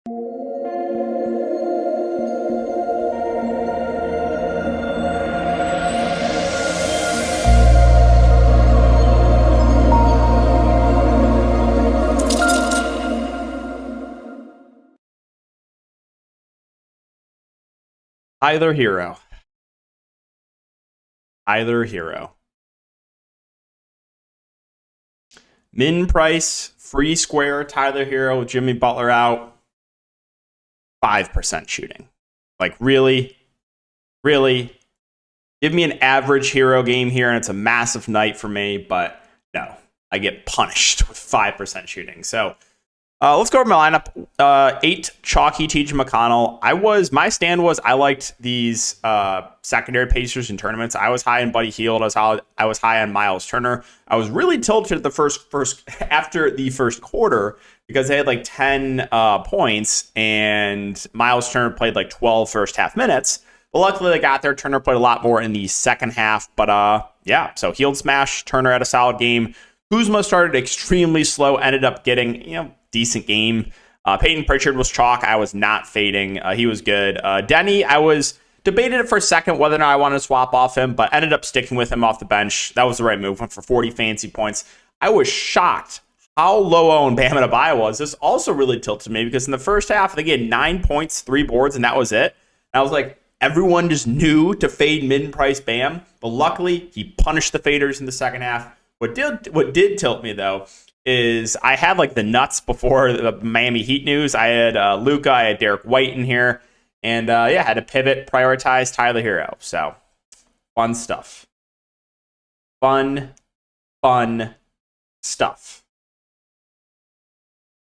Tyler Hero. Tyler Hero. Min price, free square, Tyler Hero with Jimmy Butler out. 5% shooting. Like, really? Really? Give me an average Hero game here, and it's a massive night for me, but no. I get punished with 5% shooting. So, let's go over my lineup. 8 chalky TJ McConnell. My stand was I liked these secondary pacers in tournaments. I was high on Buddy Hield. I was high on Miles Turner. I was really tilted at the first after the first quarter because they had like 10 points and Miles Turner played like 12 first half minutes. But luckily they got there. Turner played a lot more in the second half. But yeah, so Hield smash. Turner had a solid game. Kuzma started extremely slow. Ended up getting decent game. Peyton Pritchard was chalk. I was not fading. He was good. Denny, I was debated it for a second whether or not I wanted to swap off him, but ended up sticking with him off the bench. That was the right move. Went for 40 fancy points. I was shocked how low owned Bam Adebayo was. This also really tilted me because in the first half, they get 9 points, 3 boards, and that was it. And I was like, everyone just knew to fade mid-price Bam, but luckily he punished the faders in the second half. What did tilt me, though, is I had like the nuts before the Miami Heat news. I had Luka, I had Derek White in here, and had to pivot, prioritize Tyler Hero. So, fun stuff. Fun stuff.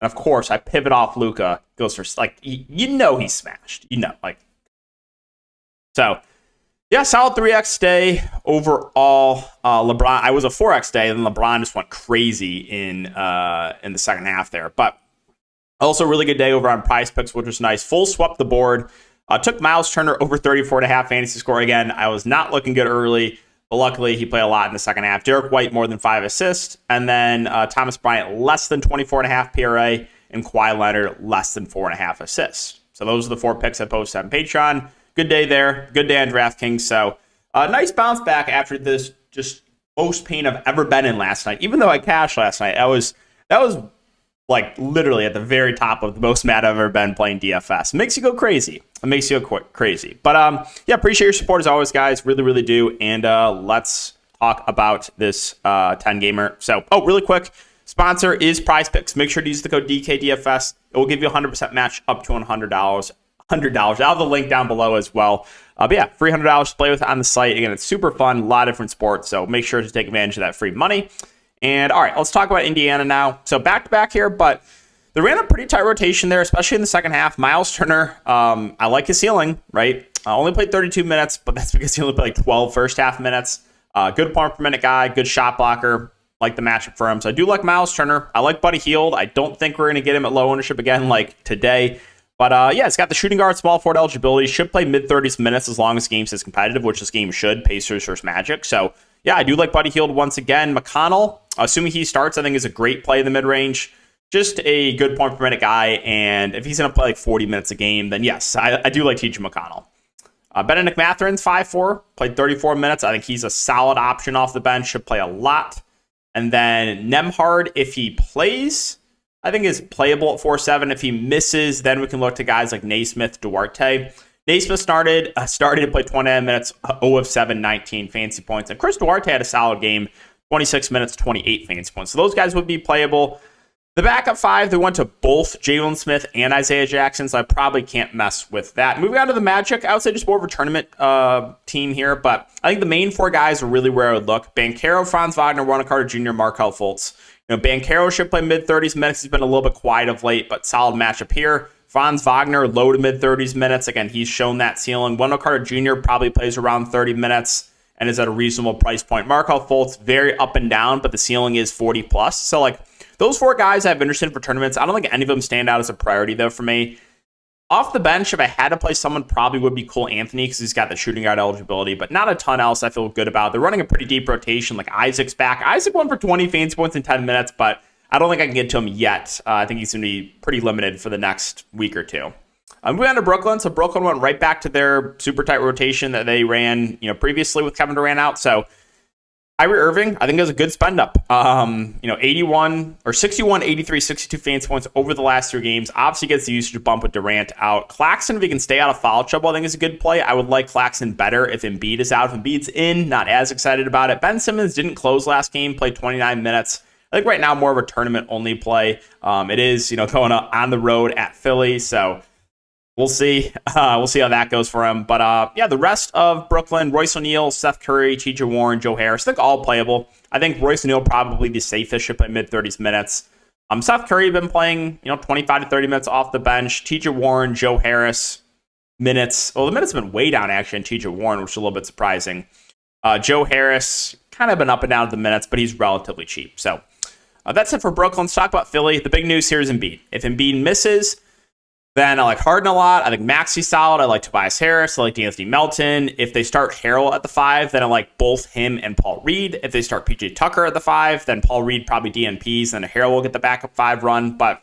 And of course, I pivot off Luka. Goes for like he's smashed. So. Yeah, solid 3x day overall. LeBron, I was a 4x day, and LeBron just went crazy in the second half there. But also really good day over on Prize Picks, which was nice. Full swept the board. Took Miles Turner over 34.5 fantasy score again. I was not looking good early, but luckily he played a lot in the second half. Derek White more than 5 assists, and then Thomas Bryant less than 24.5 PRA, and Kawhi Leonard less than 4.5 assists. So those are the 4 picks I posted on Patreon. Good day there. Good day on DraftKings. So, nice bounce back after this just most pain I've ever been in last night. Even though I cashed last night, that was like literally at the very top of the most mad I've ever been playing DFS. It makes you go crazy. It makes you go crazy. But appreciate your support as always, guys. Really, really do. And let's talk about this 10 gamer. So, really quick. Sponsor is Prize Picks. Make sure to use the code DKDFS. It will give you a 100% match up to $100. I'll have the link down below as well. But yeah, $300 to play with on the site. Again, it's super fun, a lot of different sports, so make sure to take advantage of that free money. And all right, let's talk about Indiana now. So back-to-back here, but they ran a pretty tight rotation there, especially in the second half. Miles Turner, I like his ceiling, right? Only played 32 minutes, but that's because he only played like 12 first-half minutes. Good point-per-minute guy, good shot blocker. Like the matchup for him. So I do like Miles Turner. I like Buddy Hield. I don't think we're going to get him at low ownership again like today. But it's got the shooting guard, small forward eligibility. Should play mid-30s minutes as long as the game is competitive, which this game should. Pacers versus Magic. So, yeah, I do like Buddy Hield once again. McConnell, assuming he starts, I think is a great play in the mid-range. Just a good point per minute guy. And if he's going to play like 40 minutes a game, then yes, I do like TJ McConnell. Benedict Mathurin's 5'4", played 34 minutes. I think he's a solid option off the bench. Should play a lot. And then Nembhard, if he plays, I think is playable at 4.7. If he misses, then we can look to guys like Naismith, Duarte. Naismith started to play 29 minutes, 0 of 7, 19 fantasy points. And Chris Duarte had a solid game, 26 minutes, 28 fantasy points. So those guys would be playable. The backup 5, they went to both Jalen Smith and Isaiah Jackson, so I probably can't mess with that. Moving on to the Magic, I would say just more of a tournament team here, but I think the main 4 guys are really where I would look. Banchero, Franz Wagner, Wendell Carter Jr., Markelle Fultz. Banchero should play mid-30s minutes. He's been a little bit quiet of late, but solid matchup here. Franz Wagner, low to mid-30s minutes. Again, he's shown that ceiling. Wendell Carter Jr. probably plays around 30 minutes and is at a reasonable price point. Markelle Fultz, very up and down, but the ceiling is 40+. So, like, those 4 guys I've interested in for tournaments. I don't think any of them stand out as a priority, though, for me. Off the bench, if I had to play someone, probably would be Cole Anthony because he's got the shooting guard eligibility, but not a ton else I feel good about. They're running a pretty deep rotation. Like Isaac's back. Isaac won for 20 fantasy points in 10 minutes, but I don't think I can get to him yet. I think he's going to be pretty limited for the next week or two. Moving on to Brooklyn. So Brooklyn went right back to their super tight rotation that they ran, previously with Kevin Durant out. So Kyrie Irving, I think it was a good spend up. 81 or 61, 83, 62 fantasy points over the last 3 games. Obviously gets the usage bump with Durant out. Claxton, if he can stay out of foul trouble, I think is a good play. I would like Claxton better if Embiid is out. If Embiid's in, not as excited about it. Ben Simmons didn't close last game, played 29 minutes. I think right now more of a tournament only play. It is, going on the road at Philly, so we'll see. We'll see how that goes for him. But the rest of Brooklyn, Royce O'Neal, Seth Curry, T.J. Warren, Joe Harris, I think all playable. I think Royce O'Neal probably the safest, should play mid-30s minutes. Seth Curry been playing, 25 to 30 minutes off the bench. T.J. Warren, Joe Harris, minutes. Well, the minutes have been way down, actually, in T.J. Warren, which is a little bit surprising. Joe Harris, kind of been up and down with the minutes, but he's relatively cheap. So that's it for Brooklyn. Let's talk about Philly. The big news here is Embiid. If Embiid misses, then I like Harden a lot. I think Maxi's solid. I like Tobias Harris. I like D'Anthony Melton. If they start Harrell at the 5, then I like both him and Paul Reed. If they start PJ Tucker at the 5, then Paul Reed probably DNPs, then Harrell will get the backup 5 run. But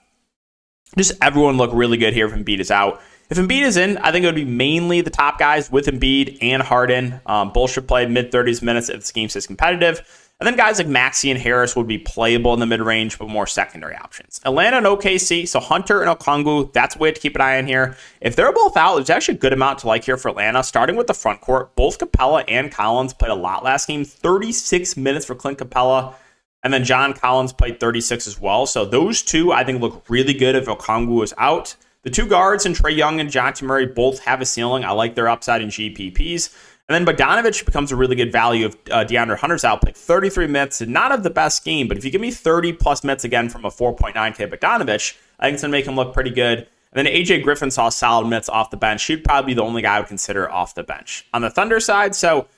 just everyone look really good here if Embiid is out. If Embiid is in, I think it would be mainly the top guys with Embiid and Harden. Both should play mid-30s minutes if this game stays competitive. And then guys like Maxey and Harris would be playable in the mid-range, but more secondary options. Atlanta and OKC, so Hunter and Okongwu, that's a way to keep an eye on here. If they're both out, there's actually a good amount to like here for Atlanta, starting with the front court. Both Capella and Collins played a lot last game, 36 minutes for Clint Capella, and then John Collins played 36 as well. So those two, I think, look really good if Okongwu is out. The 2 guards, and Trae Young and Dejounte Murray, both have a ceiling. I like their upside in GPPs. And then Bogdanovich becomes a really good value if DeAndre Hunter's out. Played 33 minutes, and not of the best game, but if you give me 30-plus minutes again from a 4.9K Bogdanovich, I think it's going to make him look pretty good. And then AJ Griffin saw solid minutes off the bench. He'd probably be the only guy I would consider off the bench. On the Thunder side, so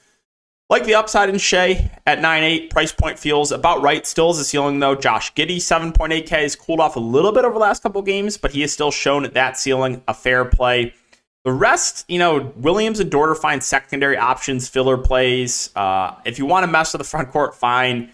like the upside in Shea at 9.8, price point feels about right. Still is a ceiling, though. Josh Giddey, 7.8K, has cooled off a little bit over the last couple games, but he has still shown at that ceiling a fair play. The rest, Williams and Dorter find secondary options, filler plays. If you want to mess with the front court, fine.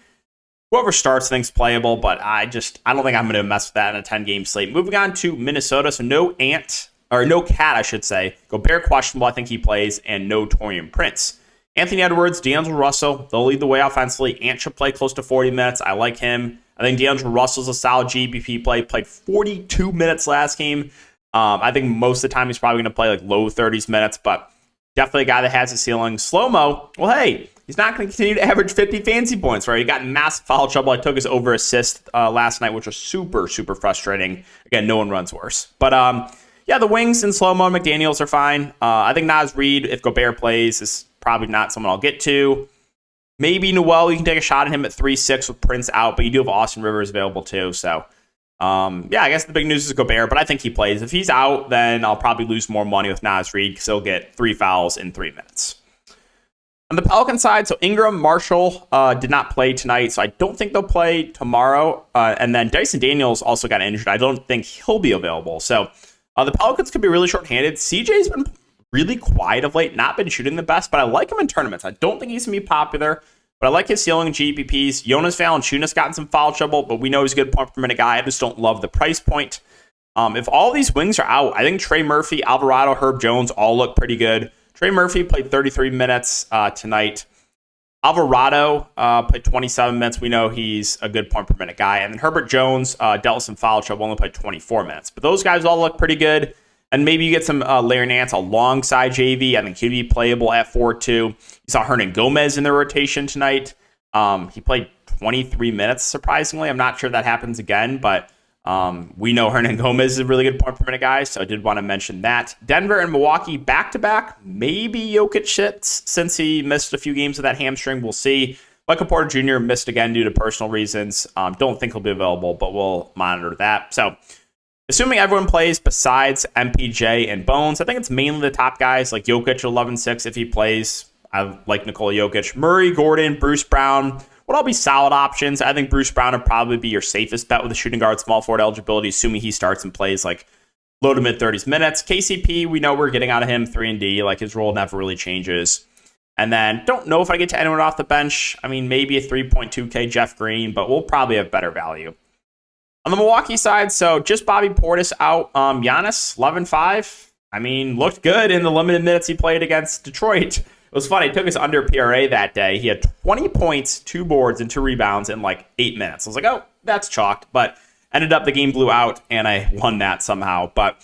Whoever starts, things playable, but I don't think I'm going to mess with that in a 10-game slate. Moving on to Minnesota, so no Cat, I should say. Gobert questionable, I think he plays, and no Taurean Prince. Anthony Edwards, D'Angelo Russell, they'll lead the way offensively. Ant should play close to 40 minutes. I like him. I think D'Angelo Russell's a solid GBP play. Played 42 minutes last game. I think most of the time he's probably going to play like low 30s minutes, but definitely a guy that has a ceiling. Slow-mo, well, hey, he's not going to continue to average 50 fantasy points, right? He got in massive foul trouble. I took his over assist last night, which was super, super frustrating. Again, no one runs worse. But the wings and slow-mo and McDaniels are fine. I think Naz Reid, if Gobert plays, is probably not someone I'll get to. Maybe Noel, you can take a shot at him at 3-6 with Prince out, but you do have Austin Rivers available too, so I guess the big news is Gobert, but I think he plays. If he's out, then I'll probably lose more money with Naz Reid because he'll get 3 fouls in 3 minutes. On the Pelican side, so Ingram, Marshall did not play tonight, so I don't think they'll play tomorrow. And then Dyson Daniels also got injured. I don't think he'll be available. So the Pelicans could be really shorthanded. CJ's been really quiet of late, not been shooting the best, but I like him in tournaments. I don't think he's going to be popular. But I like his ceiling in GPPs. Jonas Valanciunas gotten some foul trouble, but we know he's a good point per minute guy. I just don't love the price point. If all these wings are out, I think Trey Murphy, Alvarado, Herb Jones all look pretty good. Trey Murphy played 33 minutes tonight. Alvarado played 27 minutes. We know he's a good point per minute guy. And then Herbert Jones dealt with some foul trouble, only played 24 minutes. But those guys all look pretty good. And maybe you get some Larry Nance alongside JV. I think he'd be playable at 4-2. You saw Hernan Gomez in the rotation tonight. He played 23 minutes, surprisingly. I'm not sure if that happens again, but we know Hernan Gomez is a really good point per minute guy, so I did want to mention that. Denver and Milwaukee back-to-back. Maybe Jokic sits since he missed a few games with that hamstring. We'll see. Michael Porter Jr. missed again due to personal reasons. Don't think he'll be available, but we'll monitor that. So, assuming everyone plays besides MPJ and Bones, I think it's mainly the top guys like Jokic 11-6 if he plays. I like Nikola Jokic. Murray, Gordon, Bruce Brown would all be solid options. I think Bruce Brown would probably be your safest bet with the shooting guard small forward eligibility, assuming he starts and plays like low to mid 30s minutes. KCP, we know we're getting out of him 3-and-D. Like his role never really changes. And then don't know if I get to anyone off the bench. I mean, maybe a 3.2K Jeff Green, but we'll probably have better value. On the Milwaukee side, so just Bobby Portis out. Giannis, 11-5. I mean, looked good in the limited minutes he played against Detroit. It was funny. He took us under PRA that day. He had 20 points, 2 boards, and 2 rebounds in like 8 minutes. I was like, oh, that's chalked. But ended up the game blew out, and I won that somehow. But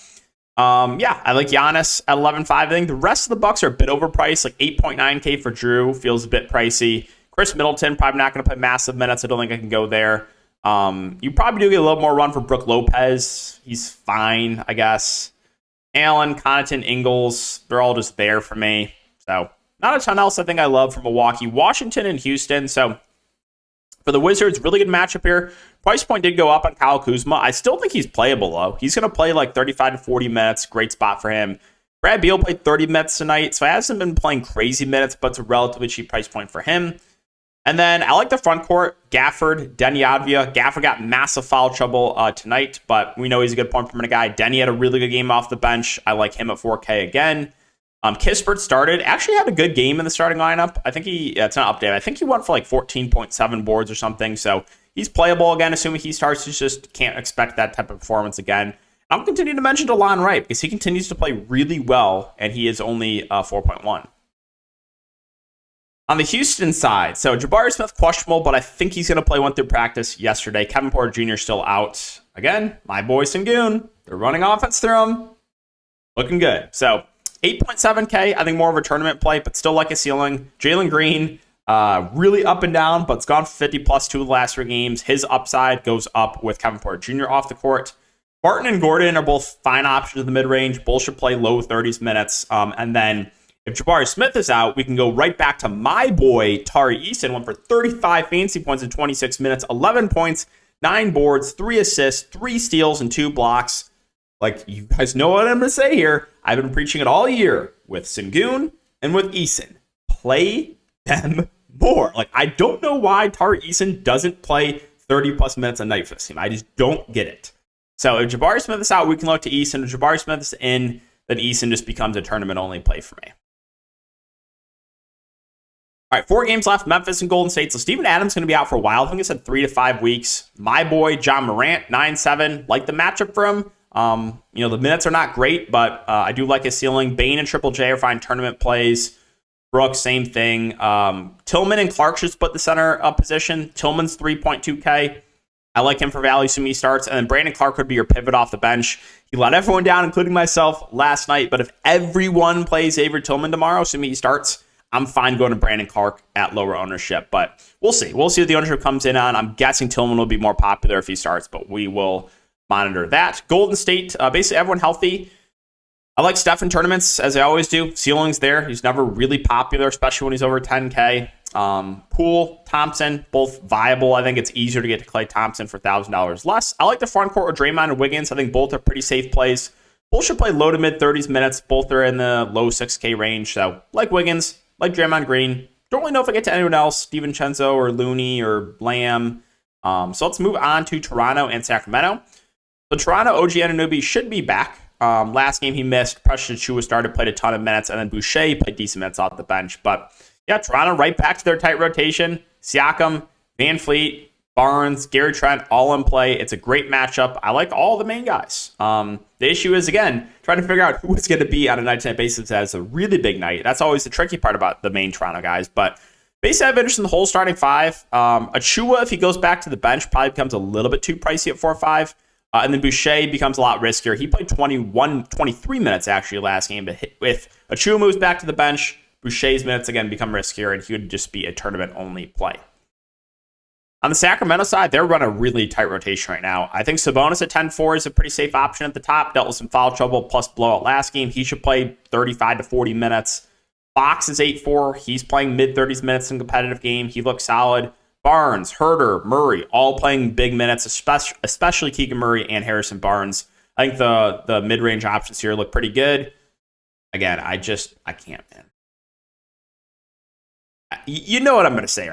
yeah, I like Giannis at 11-5. I think the rest of the Bucks are a bit overpriced. Like 8.9K for Drew feels a bit pricey. Chris Middleton, probably not going to play massive minutes. I don't think I can go there. You probably do get a little more run for Brook Lopez. He's fine, I guess. Allen, Connaughton, Ingles, they're all just there for me. So not a ton else I think I love from Milwaukee. Washington and Houston. So for the Wizards, really good matchup here. Price point did go up on Kyle Kuzma. I still think he's playable, though. He's going to play like 35 to 40 minutes. Great spot for him. Brad Beal played 30 minutes tonight, so he hasn't been playing crazy minutes, but it's a relatively cheap price point for him. And then I like the front court, Gafford, Denny Advia. Gafford got massive foul trouble tonight, but we know he's a good point per minute guy. Denny had a really good game off the bench. I like him at 4K again. Kispert started, actually had a good game in the starting lineup. I think it's not updated. I think he went for like 14.7 boards or something. So he's playable again, assuming he starts. You just can't expect that type of performance again. I'm continuing to mention DeLon Wright because he continues to play really well, and he is only 4.1. On the Houston side, so Jabari Smith questionable, but I think he's going to play one through practice yesterday. Kevin Porter Jr. still out. Again, my boy Sengun, they're running offense through him. Looking good. So 8.7K, I think more of a tournament play, but still like a ceiling. Jalen Green, really up and down, but it's gone 50 plus 2 of the last 3 games. His upside goes up with Kevin Porter Jr. off the court. Barton and Gordon are both fine options in the mid-range. Both should play low 30s minutes. And then if Jabari Smith is out, we can go right back to my boy, Tari Eason. Went for 35 fantasy points in 26 minutes, 11 points, 9 boards, 3 assists, 3 steals, and 2 blocks. Like, you guys know what I'm going to say here. I've been preaching it all year with Sengun and with Eason. Play them more. Like, I don't know why Tari Eason doesn't play 30-plus minutes a night for this team. I just don't get it. So if Jabari Smith is out, we can look to Eason. If Jabari Smith is in, then Eason just becomes a tournament-only play for me. All right, 4 games left, Memphis and Golden State. So Steven Adams is going to be out for a while. I think I said 3 to 5 weeks. My boy, John Morant, 9-7. Like the matchup for him. The minutes are not great, but I do like his ceiling. Bane and Triple J are fine tournament plays. Brooks, same thing. Tillman and Clark should split the center position. Tillman's 3.2K. I like him for value, assuming he starts. And then Brandon Clark would be your pivot off the bench. He let everyone down, including myself, last night. But if everyone plays Avery Tillman tomorrow, assuming he starts, I'm fine going to Brandon Clark at lower ownership. But we'll see. We'll see what the ownership comes in on. I'm guessing Tillman will be more popular if he starts, but we will monitor that. Golden State, basically everyone healthy. I like Steph in tournaments, as I always do. Ceiling's there. He's never really popular, especially when he's over 10K. Poole, Thompson, both viable. I think it's easier to get to Klay Thompson for $1,000 less. I like the front court with Draymond and Wiggins. I think both are pretty safe plays. Both should play low to mid 30s minutes. Both are in the low 6K range. So like Wiggins, like Draymond Green. Don't really know if I get to anyone else, DiVincenzo or Looney or Lamb. So let's move on to Toronto and Sacramento. So Toronto, OG Anunoby should be back. Last game he missed. Precious Achiuwa started, played a ton of minutes, and then Boucher played decent minutes off the bench. But yeah, Toronto right back to their tight rotation. Siakam, Van Fleet, Barnes, Gary Trent, all in play. It's a great matchup. I like all the main guys. The issue is, again, trying to figure out who it's going to be on a night-to-night basis. That's a really big night. That's always the tricky part about the main Toronto guys. But basically, I have interest in the whole starting 5. Achiuwa, if he goes back to the bench, probably becomes a little bit too pricey at 4-5. And then Boucher becomes a lot riskier. He played 23 minutes actually last game, but if Achiuwa moves back to the bench, Boucher's minutes again become riskier, and he would just be a tournament-only play. On the Sacramento side, they're running a really tight rotation right now. I think Sabonis at 10-4 is a pretty safe option at the top. Dealt with some foul trouble plus blowout last game. He should play 35 to 40 minutes. Fox is 8-4. He's playing mid-30s minutes in a competitive game. He looks solid. Barnes, Herter, Murray, all playing big minutes, especially Keegan Murray and Harrison Barnes. I think the mid-range options here look pretty good. Again, I can't, man. You know what I'm going to say.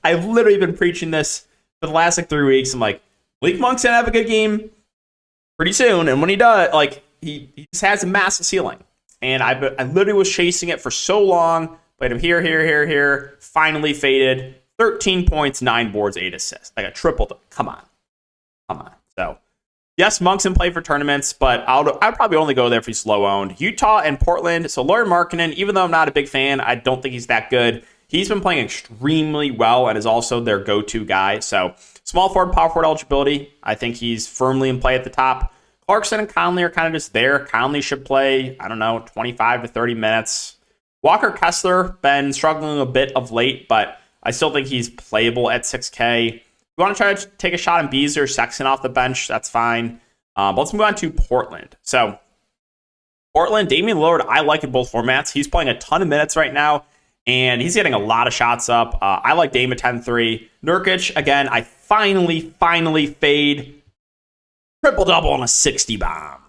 I've literally been preaching this for the last 3 weeks. I'm like, Malik Monk's going to have a good game pretty soon. And when he does, he just has a massive ceiling. And I literally was chasing it for so long. Played him here. Finally faded. 13 points, 9 boards, 8 assists. Like a triple. Come on. So, yes, Monk's in play for tournaments, but I'd probably only go there if he's low owned. Utah and Portland. So, Lauri Markkanen, even though I'm not a big fan, I don't think he's that good. He's been playing extremely well and is also their go-to guy. So, small forward, power forward eligibility. I think he's firmly in play at the top. Clarkson and Conley are kind of just there. Conley should play, 25 to 30 minutes. Walker Kessler, been struggling a bit of late, but I still think he's playable at 6K. If you want to try to take a shot on Beasley, Sexton off the bench, that's fine. But let's move on to Portland. So, Portland, Damian Lillard, I like in both formats. He's playing a ton of minutes right now, and he's getting a lot of shots up. I like Dame at 10-3. Nurkic, again, I finally fade triple-double on a 60 bomb.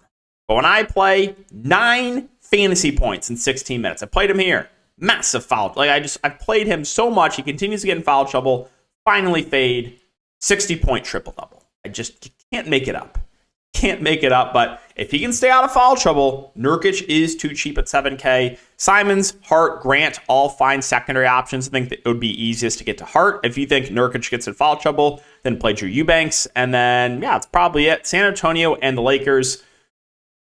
But when I play 9 fantasy points in 16 minutes, I played him here. Massive foul. I've played him so much. He continues to get in foul trouble. Finally fade 60-point triple-double. I just can't make it up. Can't make it up, but if he can stay out of foul trouble, Nurkic is too cheap at 7K. Simons, Hart, Grant, all fine secondary options. I think that it would be easiest to get to Hart. If you think Nurkic gets in foul trouble, then play Drew Eubanks. And then, that's probably it. San Antonio and the Lakers.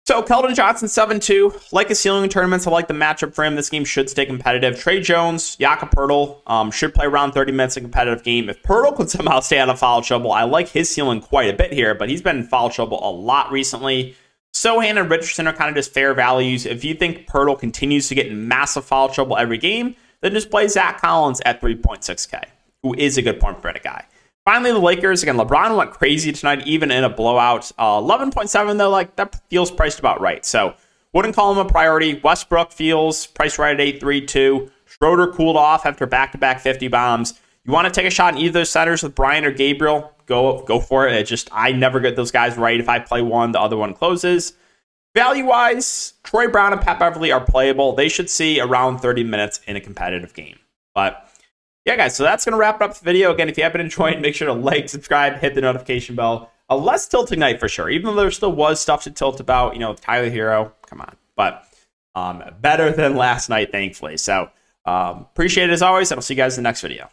So, Keldon Johnson, 7-2. Like his ceiling in tournaments. I like the matchup for him. This game should stay competitive. Trey Jones, Jakob Poeltl should play around 30 minutes in a competitive game. If Poeltl could somehow stay out of foul trouble, I like his ceiling quite a bit here, but he's been in foul trouble a lot recently. Sohan and Richardson are kind of just fair values. If you think Poeltl continues to get in massive foul trouble every game, then just play Zach Collins at 3.6K, who is a good point per minute guy. Finally, the Lakers. Again, LeBron went crazy tonight, even in a blowout. 11.7, though, that feels priced about right. So, wouldn't call him a priority. Westbrook feels priced right at 8.3, too. Schroeder cooled off after back-to-back 50 bombs. You want to take a shot in either of those centers with Bryant or Gabriel, go for it. I never get those guys right. If I play one, the other one closes. Value-wise, Troy Brown and Pat Beverly are playable. They should see around 30 minutes in a competitive game. But yeah, guys, so that's going to wrap up the video. Again, if you have been enjoying, make sure to like, subscribe, hit the notification bell. A less tilting night for sure, even though there still was stuff to tilt about, Tyler Hero, come on. But better than last night, thankfully. So appreciate it as always, and I'll see you guys in the next video.